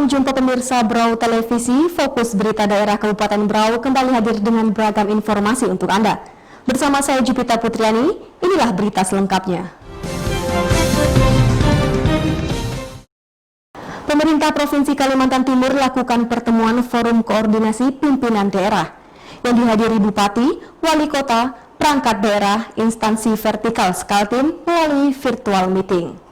Selamat jumpa pemirsa Brau Televisi, fokus berita daerah Kabupaten Brau kembali hadir dengan beragam informasi untuk Anda. Bersama saya Jupita Putriani, inilah berita selengkapnya. Pemerintah Provinsi Kalimantan Timur lakukan pertemuan forum koordinasi pimpinan daerah yang dihadiri Bupati, Wali Kota, perangkat daerah, instansi vertikal Skaltim melalui virtual meeting.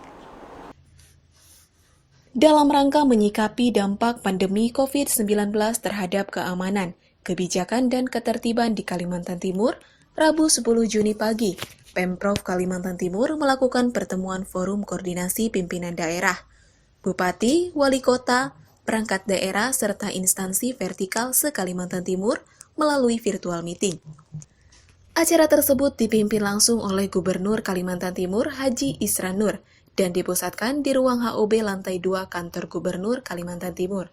Dalam rangka menyikapi dampak pandemi COVID-19 terhadap keamanan, kebijakan, dan ketertiban di Kalimantan Timur, Rabu 10 Juni pagi, Pemprov Kalimantan Timur melakukan pertemuan forum koordinasi pimpinan daerah, Bupati, Wali Kota, perangkat daerah, serta instansi vertikal se-Kalimantan Timur melalui virtual meeting. Acara tersebut dipimpin langsung oleh Gubernur Kalimantan Timur Haji Isran Nur dan dipusatkan di ruang HOB lantai 2 Kantor Gubernur Kalimantan Timur.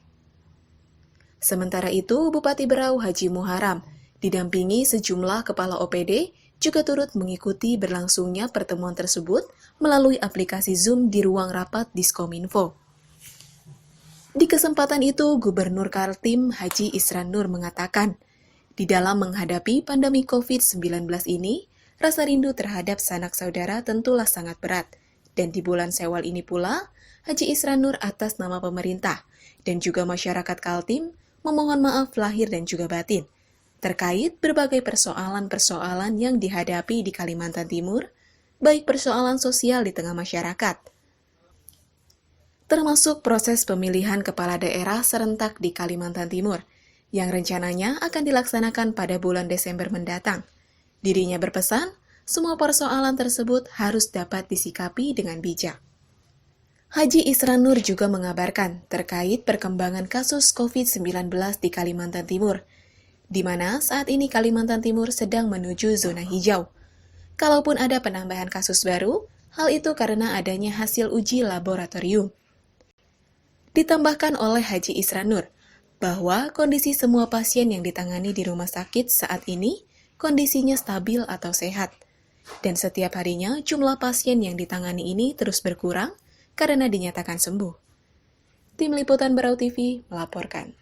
Sementara itu, Bupati Berau Haji Muharam didampingi sejumlah kepala OPD juga turut mengikuti berlangsungnya pertemuan tersebut melalui aplikasi Zoom di ruang rapat Diskominfo. Di kesempatan itu, Gubernur Kaltim Haji Isran Nur mengatakan, di dalam menghadapi pandemi COVID-19 ini, rasa rindu terhadap sanak saudara tentulah sangat berat. Dan di bulan Syawal ini pula, Haji Isran Nur atas nama pemerintah dan juga masyarakat Kaltim memohon maaf lahir dan juga batin terkait berbagai persoalan-persoalan yang dihadapi di Kalimantan Timur, baik persoalan sosial di tengah masyarakat, termasuk proses pemilihan kepala daerah serentak di Kalimantan Timur, yang rencananya akan dilaksanakan pada bulan Desember mendatang. Dirinya berpesan, semua persoalan tersebut harus dapat disikapi dengan bijak. Haji Isran Nur juga mengabarkan terkait perkembangan kasus COVID-19 di Kalimantan Timur, di mana saat ini Kalimantan Timur sedang menuju zona hijau. Kalaupun ada penambahan kasus baru, hal itu karena adanya hasil uji laboratorium. Ditambahkan oleh Haji Isran Nur, bahwa kondisi semua pasien yang ditangani di rumah sakit saat ini kondisinya stabil atau sehat. Dan setiap harinya jumlah pasien yang ditangani ini terus berkurang karena dinyatakan sembuh. Tim Liputan Berau TV melaporkan.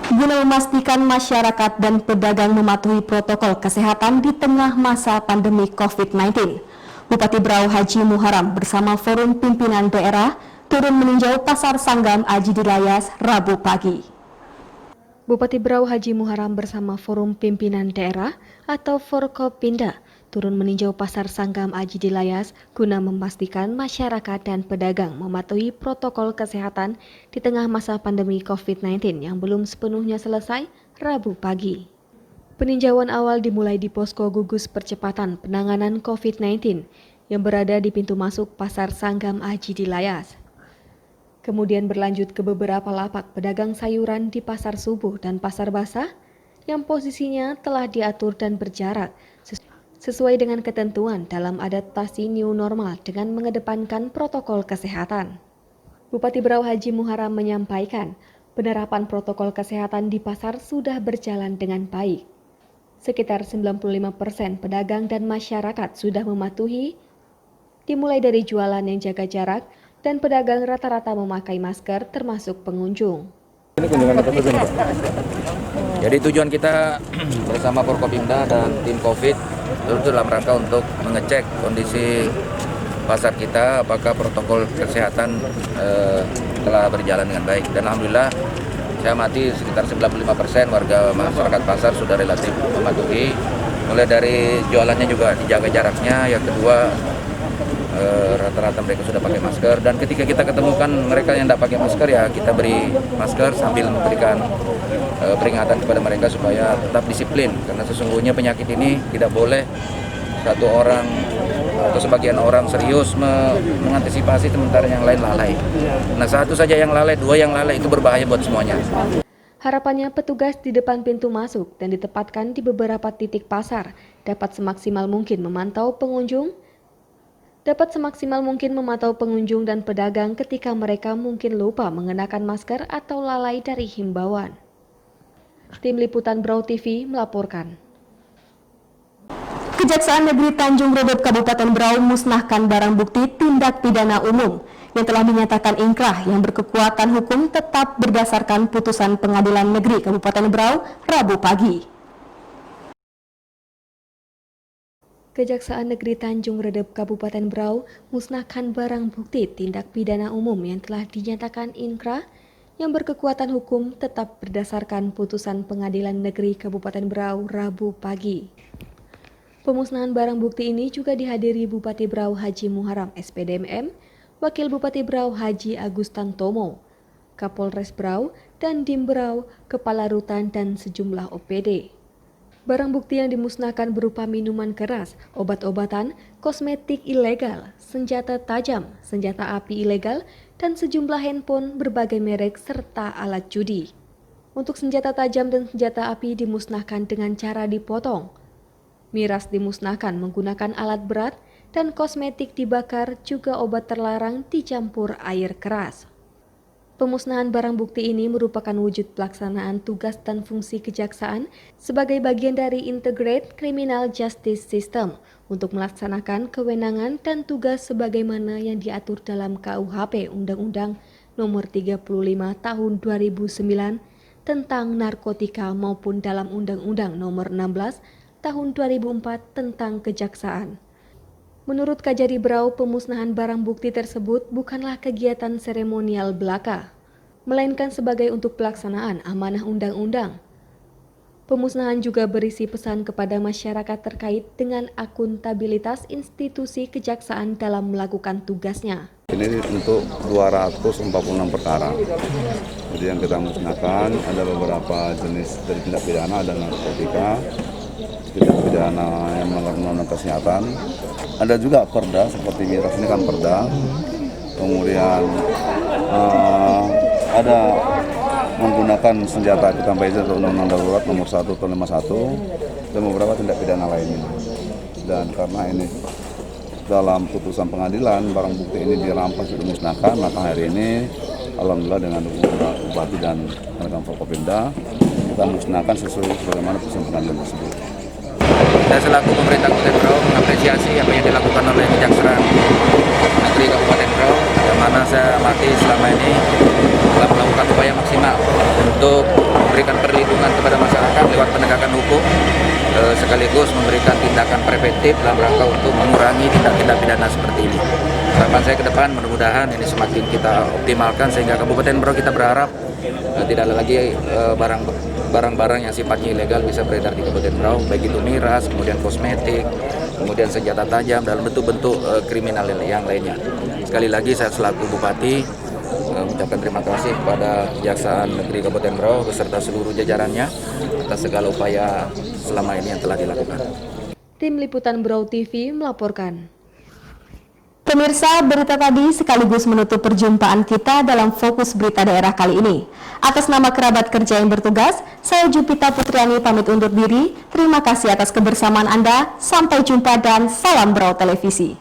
Guna memastikan masyarakat dan pedagang mematuhi protokol kesehatan di tengah masa pandemi COVID-19, Bupati Berau Haji Muharam bersama Forum Pimpinan Daerah turun meninjau Pasar Sanggam Aji di Layas Rabu pagi. Bupati Berau Haji Muharam bersama Forum Pimpinan Daerah atau Forkopimda turun meninjau Pasar Sanggam Aji di Layas guna memastikan masyarakat dan pedagang mematuhi protokol kesehatan di tengah masa pandemi COVID-19 yang belum sepenuhnya selesai Rabu pagi. Peninjauan awal dimulai di Posko Gugus Percepatan Penanganan COVID-19 yang berada di pintu masuk Pasar Sanggam Aji di Layas. Kemudian berlanjut ke beberapa lapak pedagang sayuran di Pasar Subuh dan Pasar Basah yang posisinya telah diatur dan berjarak sesuai dengan ketentuan dalam adaptasi new normal dengan mengedepankan protokol kesehatan. Bupati Berau Haji Muharam menyampaikan penerapan protokol kesehatan di pasar sudah berjalan dengan baik. Sekitar 95% pedagang dan masyarakat sudah mematuhi, dimulai dari jualan yang jaga jarak, dan pedagang rata-rata memakai masker termasuk pengunjung. Ini kunjungan apa tujuan Pak? Jadi tujuan kita bersama Forkopimda dan tim COVID itu dalam rangka untuk mengecek kondisi pasar kita apakah protokol kesehatan telah berjalan dengan baik. Dan alhamdulillah saya amati sekitar 95% warga masyarakat pasar sudah relatif mematuhi. Mulai dari jualannya juga dijaga jaraknya, yang kedua rata-rata mereka sudah pakai masker, dan ketika kita ketemukan mereka yang tidak pakai masker ya kita beri masker sambil memberikan peringatan kepada mereka supaya tetap disiplin, karena sesungguhnya penyakit ini tidak boleh satu orang atau sebagian orang serius mengantisipasi sementara yang lain lalai. Nah, satu saja yang lalai, dua yang lalai itu berbahaya buat semuanya. Harapannya petugas di depan pintu masuk dan ditempatkan di beberapa titik pasar dapat semaksimal mungkin memantau pengunjung dan pedagang ketika mereka mungkin lupa mengenakan masker atau lalai dari himbauan. Tim Liputan Brau TV melaporkan. Kejaksaan Negeri Tanjung Redep Kabupaten Berau musnahkan barang bukti tindak pidana umum yang telah dinyatakan ingkrah yang berkekuatan hukum tetap berdasarkan putusan Pengadilan Negeri Kabupaten Berau Rabu pagi. Kejaksaan Negeri Tanjung Redep Kabupaten Berau musnahkan barang bukti tindak pidana umum yang telah dinyatakan ingkrah yang berkekuatan hukum tetap berdasarkan putusan Pengadilan Negeri Kabupaten Berau Rabu pagi. Pemusnahan barang bukti ini juga dihadiri Bupati Berau Haji Muharam SPDMM, Wakil Bupati Berau Haji Agus Tantomo, Kapolres Berau, dan Dim Berau, Kepala Rutan, dan sejumlah OPD. Barang bukti yang dimusnahkan berupa minuman keras, obat-obatan, kosmetik ilegal, senjata tajam, senjata api ilegal, dan sejumlah handphone berbagai merek serta alat judi. Untuk senjata tajam dan senjata api dimusnahkan dengan cara dipotong. Miras dimusnahkan menggunakan alat berat dan kosmetik dibakar, juga obat terlarang dicampur air keras. Pemusnahan barang bukti ini merupakan wujud pelaksanaan tugas dan fungsi kejaksaan sebagai bagian dari Integrated Criminal Justice System untuk melaksanakan kewenangan dan tugas sebagaimana yang diatur dalam KUHP Undang-Undang Nomor 35 Tahun 2009 tentang narkotika maupun dalam Undang-Undang Nomor 16 Tahun 2004 tentang kejaksaan. Menurut Kajari Berau, pemusnahan barang bukti tersebut bukanlah kegiatan seremonial belaka, melainkan sebagai untuk pelaksanaan amanah undang-undang. Pemusnahan juga berisi pesan kepada masyarakat terkait dengan akuntabilitas institusi kejaksaan dalam melakukan tugasnya. Ini untuk 246 perkara. Jadi yang kita musnahkan ada beberapa jenis dari tindak pidana, ada narkotika, tindak pidana yang melanggar undang-undang kesehatan, ada juga perda seperti miras ini kan perda, kemudian ada menggunakan senjata api tanpa izin atau undang-undang darurat nomor 1 tahun 51 dan beberapa tindak pidana lainnya. Dan karena ini dalam putusan pengadilan barang bukti ini dirampas dan dimusnahkan, maka hari ini alhamdulillah dengan dukungan Bupati dan rekan Forkopimda kita musnahkan sesuai sebagaimana putusan pengadilan tersebut. Saya selaku pemerintah Kabupaten Berau mengapresiasi apa yang dilakukan oleh Kejaksaan Negeri Kabupaten Berau, yang mana saya amati selama ini telah melakukan upaya maksimal untuk memberikan perlindungan kepada masyarakat lewat penegakan hukum, sekaligus memberikan tindakan preventif dalam rangka untuk mengurangi tindak-tindak pidana seperti ini. Harapan saya ke depan mudah-mudahan ini semakin kita optimalkan sehingga Kabupaten Berau kita berharap tidak ada lagi barang-barang yang sifatnya ilegal bisa beredar di Kabupaten Berau, baik itu miras, kemudian kosmetik, kemudian senjata tajam dalam bentuk-bentuk kriminal yang lainnya. Sekali lagi saya selaku Bupati mengucapkan terima kasih kepada Kejaksaan Negeri Kabupaten Berau beserta seluruh jajarannya atas segala upaya selama ini yang telah dilakukan. Tim Liputan Berau TV melaporkan. Pemirsa, berita tadi sekaligus menutup perjumpaan kita dalam Fokus Berita Daerah kali ini. Atas nama kerabat kerja yang bertugas, saya Jupita Putriani pamit undur diri. Terima kasih atas kebersamaan Anda. Sampai jumpa dan salam Berau Televisi.